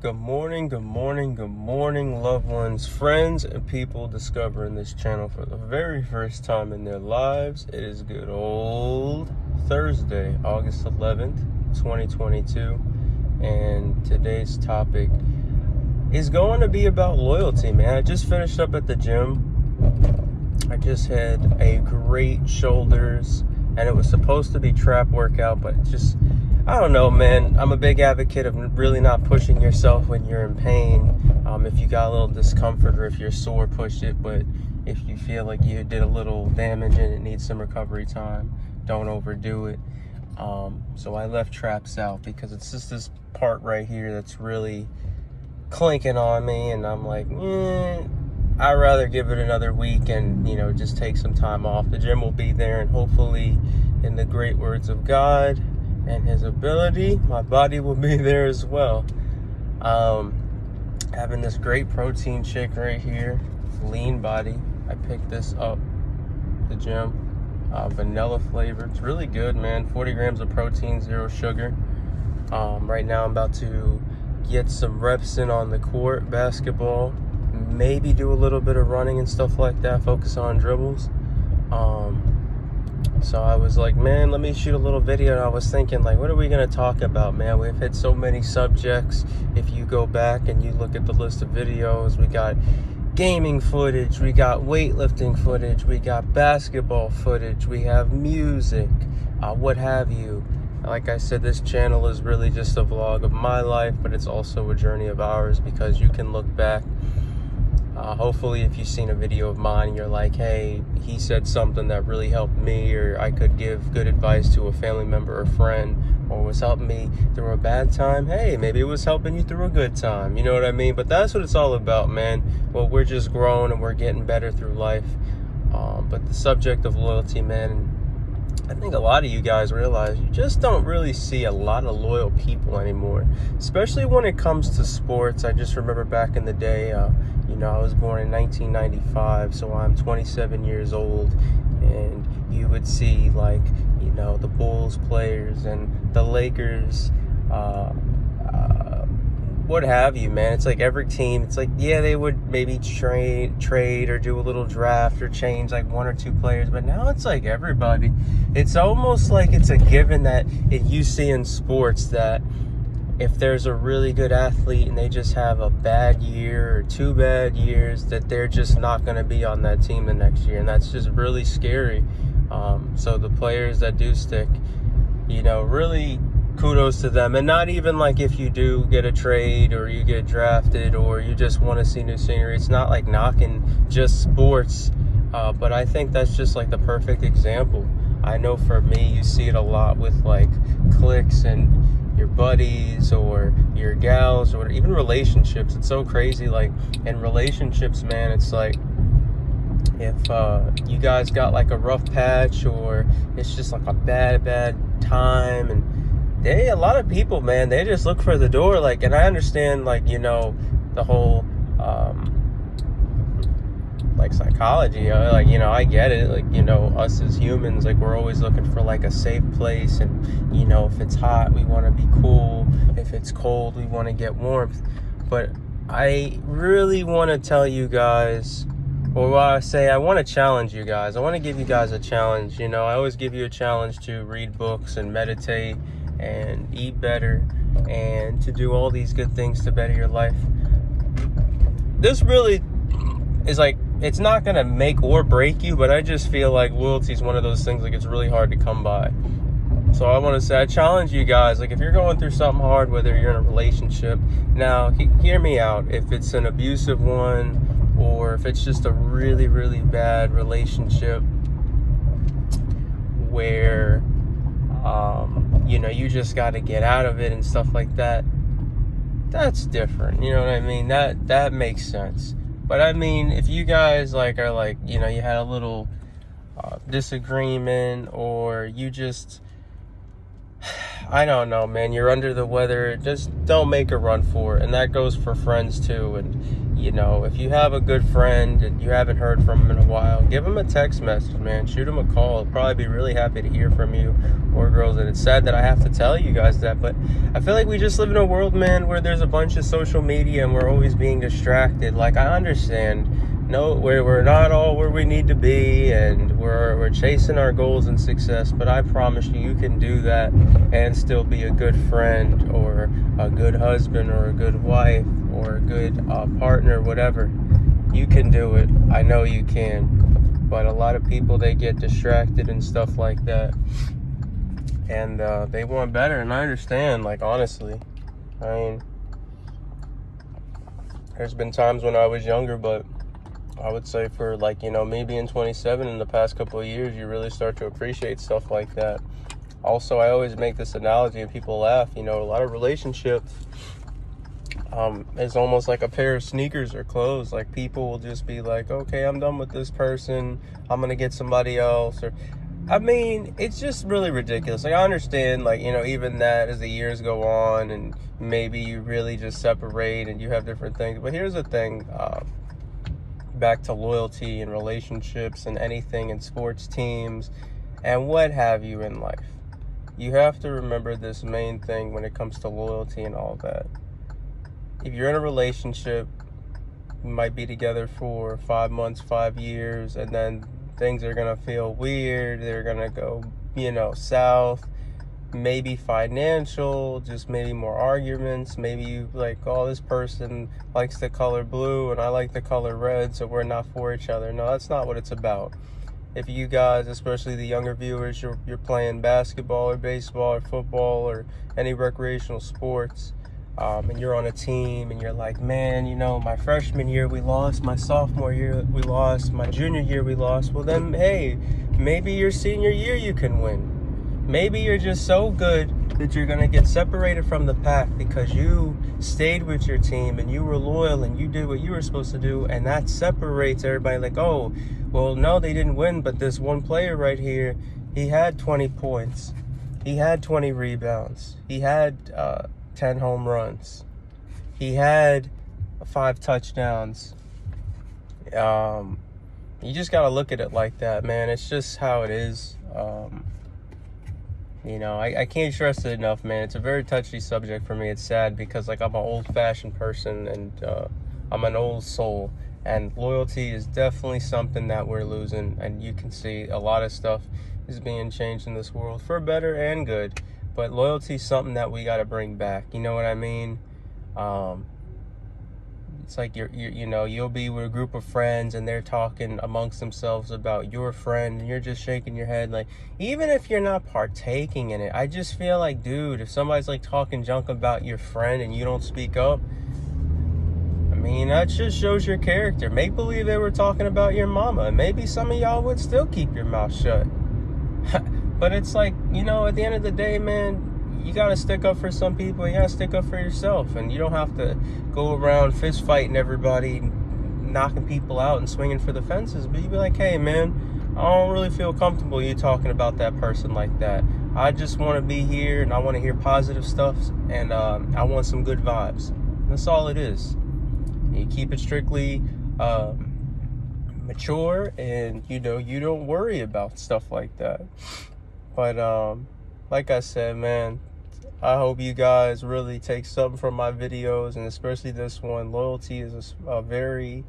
Good morning, good morning, good morning, loved ones, friends, and people discovering this channel for the very first time in their lives. It is good old Thursday, August 11th, 2022, and today's topic is going to be about loyalty, man. I just finished up at the gym. I just had a great shoulders, and it was supposed to be trap workout, but I don't know, man. I'm a big advocate of really not pushing yourself when you're in pain. If you got a little discomfort or if you're sore, push it. But if you feel like you did a little damage and it needs some recovery time, don't overdo it. So I left traps out because it's just this part right here that's really clinking on me. And I'm like, I'd rather give it another week and, just take some time off. The gym will be there, and hopefully, in the great words of God and his ability, my body will be there as well. Having this great protein shake right here, Lean Body. I picked this up at the gym, vanilla flavor. It's really good, man. 40 grams of protein, 0 sugar. Right now I'm about to get some reps in on the court, basketball, maybe do a little bit of running and stuff like that, focus on dribbles. So I was like, man, let me shoot a little video. And I was thinking, like, what are we going to talk about, man? We've hit so many subjects. If you go back and you look at the list of videos, we got gaming footage, we got weightlifting footage, we got basketball footage, we have music, what have you. Like I said, this channel is really just a vlog of my life, but it's also a journey of ours, because you can look back. Hopefully, if you've seen a video of mine and you're like, hey, he said something that really helped me, or I could give good advice to a family member or friend, or was helping me through a bad time, hey, maybe it was helping you through a good time. You know what I mean? But that's what it's all about, man. Well, we're just growing and we're getting better through life. But the subject of loyalty, man, I think a lot of you guys realize you just don't really see a lot of loyal people anymore, especially when it comes to sports. I just remember back in the day, I was born in 1995, so I'm 27 years old, and you would see, like, the Bulls players and the Lakers, what have you, man. It's like every team, it's like, yeah, they would maybe trade or do a little draft or change like one or two players, but now it's like everybody. It's almost like it's a given that you see in sports that if there's a really good athlete and they just have a bad year or 2 bad years, that they're just not going to be on that team the next year, and that's just really scary. So the players that do stick, really kudos to them. And not even like if you do get a trade or you get drafted or you just want to see new scenery, it's not like knocking just sports, but I think that's just like the perfect example. I know for me, you see it a lot with like cliques and your buddies or your gals, or even relationships. It's so crazy. Like in relationships, man, it's like if you guys got like a rough patch, or it's just like a bad time, and a lot of people, man, they just look for the door. Like, and I understand, like, the whole like psychology, I get it. Like, us as humans, like, we're always looking for like a safe place, and if it's hot, we want to be cool. If it's cold, we want to get warmth. But I really want to tell you guys, or I want to challenge you guys. I want to give you guys a challenge. I always give you a challenge to read books and meditate and eat better and to do all these good things to better your life. This really is like, it's not going to make or break you, but I just feel like loyalty is one of those things, like, it's really hard to come by. So I want to say, I challenge you guys, like, if you're going through something hard, whether you're in a relationship, now hear me out. If it's an abusive one, or if it's just a really, really bad relationship where you just got to get out of it and stuff like that, that's different. You know what I mean? That makes sense. But I mean, if you guys are like, you had a little disagreement, or you just, I don't know, man. You're under the weather. Just don't make a run for it. And that goes for friends too. And, you know, if you have a good friend and you haven't heard from him in a while, give him a text message, man. Shoot him a call. He'll probably be really happy to hear from you or girls. And it's sad that I have to tell you guys that, but I feel like we just live in a world, man, where there's a bunch of social media and we're always being distracted. Like, I understand. No, we're not all where we need to be, and we're chasing our goals and success, but I promise you, you can do that and still be a good friend or a good husband or a good wife or a good partner, whatever. You can do it. I know you can. But a lot of people, they get distracted and stuff like that, and they want better, and I understand, like, honestly. I mean, there's been times when I was younger, but I would say for, like, you know, me being 27 in the past couple of years, you really start to appreciate stuff like that. Also, I always make this analogy and people laugh. You know, a lot of relationships is almost like a pair of sneakers or clothes. Like, people will just be like, okay, I'm done with this person, I'm gonna get somebody else. Or, I mean, it's just really ridiculous. Like, I understand, like, you know, even that as the years go on and maybe you really just separate and you have different things. But here's the thing, back to loyalty and relationships and anything in sports teams and what have you in life. You have to remember this main thing when it comes to loyalty and all that. If you're in a relationship, you might be together for 5 months, 5 years, and then things are going to feel weird. They're going to go, you know, south. Maybe financial, just maybe more arguments. Maybe you like, oh, this person likes the color blue and I like the color red, so we're not for each other. No, that's not what it's about. If you guys, especially the younger viewers, you're playing basketball or baseball or football or any recreational sports, and you're on a team and you're like, man, you know, my freshman year we lost, my sophomore year we lost, my junior year we lost. Well then, hey, maybe your senior year you can win. Maybe you're just so good that you're going to get separated from the pack because you stayed with your team and you were loyal and you did what you were supposed to do, and that separates everybody. Like, oh, well, no, they didn't win, but this one player right here, he had 20 points. He had 20 rebounds. He had 10 home runs. He had 5 touchdowns. You just got to look at it like that, man. It's just how it is. You know, I can't stress it enough, man. It's a very touchy subject for me. It's sad because, like, I'm an old-fashioned person and I'm an old soul. And loyalty is definitely something that we're losing. And you can see a lot of stuff is being changed in this world for better and good. But loyalty is something that we got to bring back. You know what I mean? It's like you know, you'll be with a group of friends and they're talking amongst themselves about your friend and you're just shaking your head. Like, even if you're not partaking in it, I just feel like, dude, if somebody's like talking junk about your friend and you don't speak up, I mean, that just shows your character. Make believe they were talking about your mama, and maybe some of y'all would still keep your mouth shut. But it's like, you know, at the end of the day, man, you gotta stick up for some people. You gotta stick up for yourself, and you don't have to go around fist fighting everybody, knocking people out and swinging for the fences. But you be like, hey, man, I don't really feel comfortable you talking about that person like that. I just want to be here and I want to hear positive stuff, and I want some good vibes. That's all it is. You keep it strictly mature, and you know, you don't worry about stuff like that. But like I said, man, I hope you guys really take something from my videos, and especially this one. Loyalty is a very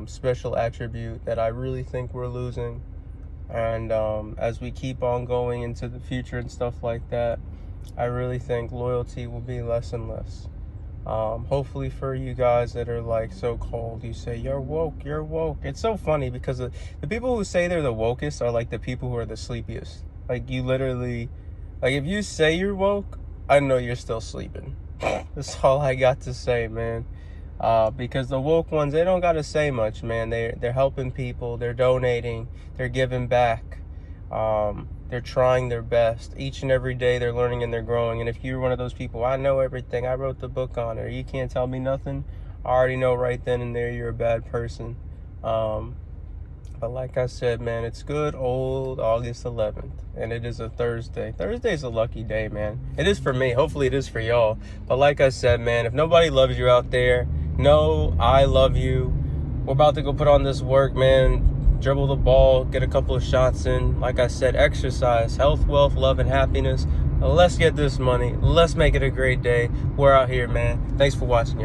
special attribute that I really think we're losing. And as we keep on going into the future and stuff like that, I really think loyalty will be less and less. Hopefully for you guys that are like so-called, you say you're woke. It's so funny because the people who say they're the wokest are like the people who are the sleepiest. Like, you literally, like, if you say you're woke, I know you're still sleeping. That's all I got to say, man. Because the woke ones, they don't got to say much, man. They're helping people, they're donating, they're giving back. They're trying their best. Each and every day they're learning and they're growing. And if you're one of those people, I know everything, I wrote the book on it, you can't tell me nothing, I already know right then and there you're a bad person. But like I said, man, it's good old August 11th, and it is a Thursday. Thursday's a lucky day, man. It is for me. Hopefully it is for y'all. But like I said, man, if nobody loves you out there, know I love you. We're about to go put on this work, man. Dribble the ball, get a couple of shots in. Like I said, exercise, health, wealth, love, and happiness. Let's get this money. Let's make it a great day. We're out here, man. Thanks for watching, y'all.